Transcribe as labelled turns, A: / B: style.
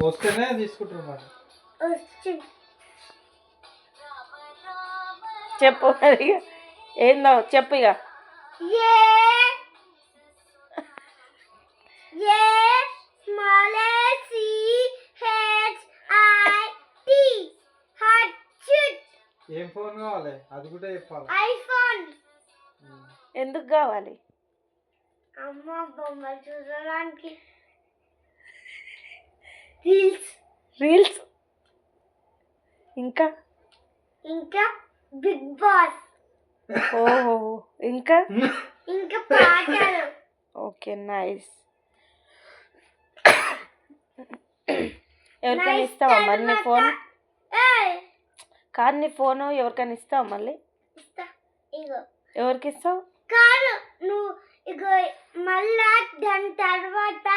A: వస్తేనే తీసుకుంటారు మరి.
B: చెప్పు మరి ఏందో చెప్పు ఇక.
A: ఏం ఫోన్ కావాలి అది కూడా చెప్పాలి.
C: ఐఫోన్.
B: ఎందుకు కావాలి?
C: అమ్మ బొమ్మలు చూడడానికి.
B: రీల్స్ ఇంకా
C: బిగ్ బాస్.
B: ఓహో ఇంకా
C: పాటలు.
B: Okay nice. ఎవరికైనా ఇస్తావా మరి నీ ఫోన్? కాదు నీ ఫోను ఎవరికైనా ఇస్తావా మళ్ళీ? ఎవరికి ఇస్తావు?
C: కాదు నువ్వు ఇగో మళ్ళా దాని తర్వాత